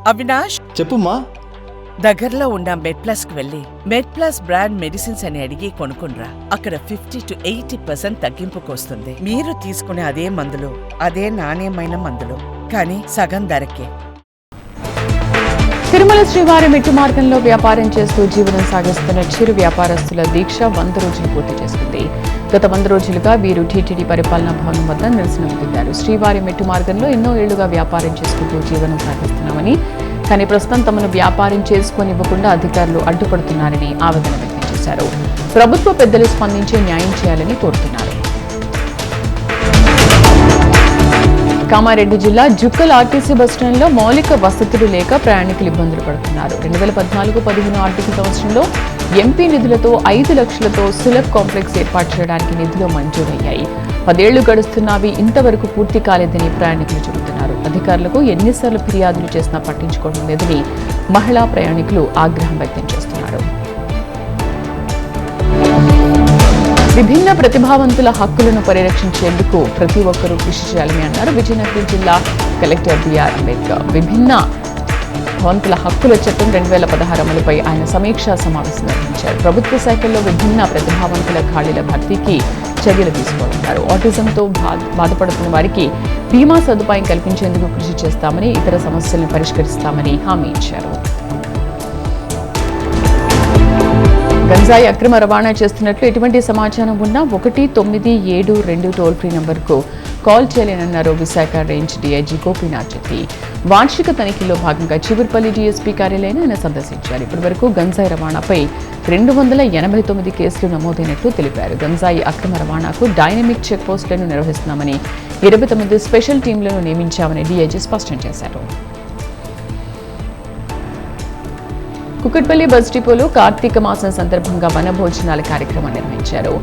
అవినాష్, చెప్పుమా. దగ్గరలో ఉన్న మెడ్ప్లస్ కు వెళ్ళి మెడ్ప్లస్ బ్రాండ్ మెడిసిన్స్ అని అడిగి కొనుక్కునరా. అక్కడ 50 to 80% తగ్గింపుకు వస్తుంది. మీరు తీసుకునే అదే మందులు, అదే నాణ్యమైన మందులు, కానీ సగం ధరకే. తిరుమల శ్రీవారి మెట్టు మార్గంలో వ్యాపారం చేస్తూ జీవనం సాగిస్తున్న చిరు వ్యాపారస్తుల దీక్ష 100 రోజులు పూర్తి చేసుకుంది. గత 100 రోజులుగా వీరు టీటీడీ పరిపాలనా భవనం వద్ద నిరసన పొందారు. శ్రీవారి మెట్టు మార్గంలో ఎన్నో ఏళ్లుగా వ్యాపారం చేసుకుంటూ జీవనం సాగిస్తున్నామని, కానీ ప్రస్తుతం తమను వ్యాపారం చేసుకోనివ్వకుండా అధికారులు అడ్డుపడుతున్నారని ఆవేదన వ్యక్తం చేశారు. ప్రభుత్వ పెద్దలు స్పందించి న్యాయం చేయాలని కోరుతున్నారు. కామారెడ్డి జిల్లా జుక్కల్ ఆర్టీసీ బస్టాండ్లో మౌలిక వసతులు లేక ప్రయాణికులు ఇబ్బందులు పడుతున్నారు. 2014-15 ఆర్థిక సంవత్సరంలో ఎంపీ నిధులతో 5 లక్షలతో సులభ్ కాంప్లెక్స్ ఏర్పాటు చేయడానికి నిధులు మంజూరయ్యాయి. 10 ఏళ్లు గడుస్తున్నవి ఇంతవరకు పూర్తి కాలేదని ప్రయాణికులు చెబుతున్నారు. అధికారులకు ఎన్నిసార్లు ఫిర్యాదులు చేసినా పట్టించుకోవడం లేదని మహిళా ప్రయాణికులు ఆగ్రహం వ్యక్తం చేస్తున్నారు. విభిన్న ప్రతిభావంతుల హక్కులను పరిరక్షించేందుకు ప్రతి ఒక్కరూ కృషి చేయాలని అన్నారు విజయనగరం జిల్లా కలెక్టర్ బిఆర్ అంబేద్కర్. విభిన్న ప్రతిభావంతుల హక్కుల చట్టం 2016 అమలుపై ఆయన సమీక్షా సమావేశం నిర్వహించారు. ప్రభుత్వ శాఖల్లో విభిన్న ప్రతిభావంతుల ఖాళీల భర్తీకి చర్యలు తీసుకోవాలన్నారు. ఆటిజంతో బాధపడుతున్న వారికి బీమా సదుపాయం కల్పించేందుకు కృషి చేస్తామని, ఇతర సమస్యలను పరిష్కరిస్తామని హామీ ఇచ్చారు. గంజాయి అక్రమ రవాణా చేస్తున్నట్లు ఎటువంటి సమాచారం ఉన్నా 1972 టోల్ ఫ్రీ నంబర్కు కాల్ చేయాలన్నారు విశాఖ రేంజ్ డీఐజీ గోపీనాథ్ రెడ్డి. వార్షిక తనిఖీలో భాగంగా చిగురుపల్లి డీఎస్పీ కార్యాలయాన్ని ఆయన సందర్శించారు. ఇప్పటి వరకు గంజాయి రవాణాపై 289 కేసులు నమోదైనట్లు తెలిపారు. గంజాయి అక్రమ రవాణాకు డైనమిక్ చెక్ పోస్టులను నిర్వహిస్తున్నామని, 29 స్పెషల్ టీంలను నియమించామని డీఐజీ స్పష్టం చేశారు. కుకట్పల్లి బస్ డిపోలో కార్తీక మాసం సందర్భంగా వనభోజనాల కార్యక్రమం నిర్వహించారు.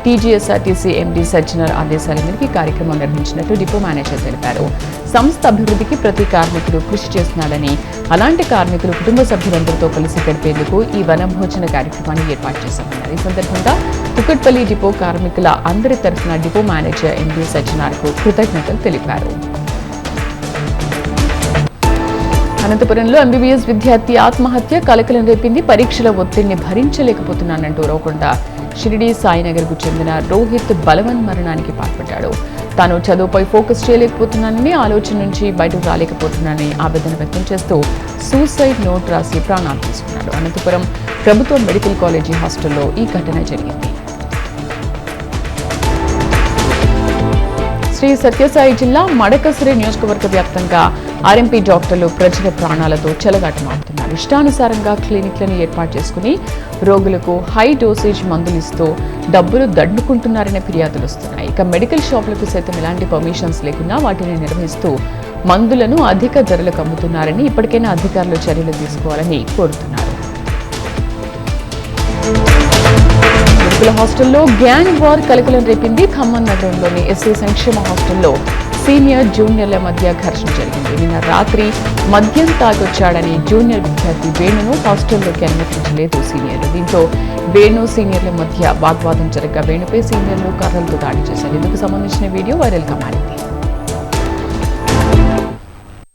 టీజీఎస్ఆర్టీసీ ఎండీ సజ్జనర్ ఆదేశాల మేరకు కార్యక్రమం నిర్వహించినట్లు డిపో మేనేజర్ తెలిపారు. సంస్థ అభివృద్ధికి ప్రతి కార్మికుడు కృషి చేస్తున్నాడని, అలాంటి కార్మికులు కుటుంబ సభ్యులందరితో కలిసి గడిపేందుకు ఈ వనభోజన కార్యక్రమాన్ని ఏర్పాటు చేశామన్నారు. ఈ సందర్భంగా కుకట్పల్లి డిపో కార్మికుల అందరి తరఫున డిపో మేనేజర్ ఎండీ సజ్జనర్కు కృతజ్ఞతలు తెలిపారు. అనంతపురంలో ఎంబీబీఎస్ విద్యార్థి ఆత్మహత్య కలకలం రేపింది. పరీక్షల ఒత్తిడిని భరించలేకపోతున్నానంటూ రోకొండ షిరిడి సాయినగర్కు చెందిన రోహిత్ బలవన్ మరణానికి పాల్పడ్డాడు. తాను చదువుపై ఫోకస్ చేయలేకపోతున్నానని, ఆలోచన నుంచి బయటకు రాలేకపోతున్నానని ఆవేదన వ్యక్తం చేస్తూ సూసైడ్ నోట్ రాసి ప్రాణాలు తీసుకున్నాడు. అనంతపురం ప్రభుత్వ మెడికల్ కాలేజీ హాస్టల్లో ఈ ఘటన జరిగింది. శ్రీ సత్యసాయి జిల్లా మడకసిరి నియోజకవర్గ వ్యాప్తంగా ఆర్ఎంపీ డాక్టర్లు ప్రజల ప్రాణాలతో చెలగాటమాడుతున్నారు. ఇష్టానుసారంగా క్లినిక్లను ఏర్పాటు చేసుకుని రోగులకు హై డోసేజ్ మందులు ఇస్తూ డబ్బులు దండుకుంటున్నారనే ఫిర్యాదులు వస్తున్నాయి. ఇక మెడికల్ షాపులకు సైతం ఎలాంటి పర్మిషన్స్ లేకున్నా వాటిని నిర్వహిస్తూ మందులను అధిక ధరలకు అమ్ముతున్నారని, ఇప్పటికైనా అధికారులు చర్యలు తీసుకోవాలని కోరుతున్నారు. హాస్టల్లో గ్యాంగ్ వార్ కలకలం రేపింది. ఖమ్మం నగరంలోని ఎస్సీ సంక్షేమ హాస్టల్లో సీనియర్ జూనియర్ల మధ్య ఘర్షణ జరిగింది. నిన్న రాత్రి మద్యం తాగొచ్చాడని జూనియర్ విద్యార్థి వేణును హాస్టల్లోకి అనుమతించలేదు సీనియర్లు. దీంతో వేణు సీనియర్ల మధ్య వాగ్వాదం జరగగా వేణుపై సీనియర్లు కర్రలతో దాడి చేశారు. ఇందుకు సంబంధించిన వీడియో వైరల్గా మారింది.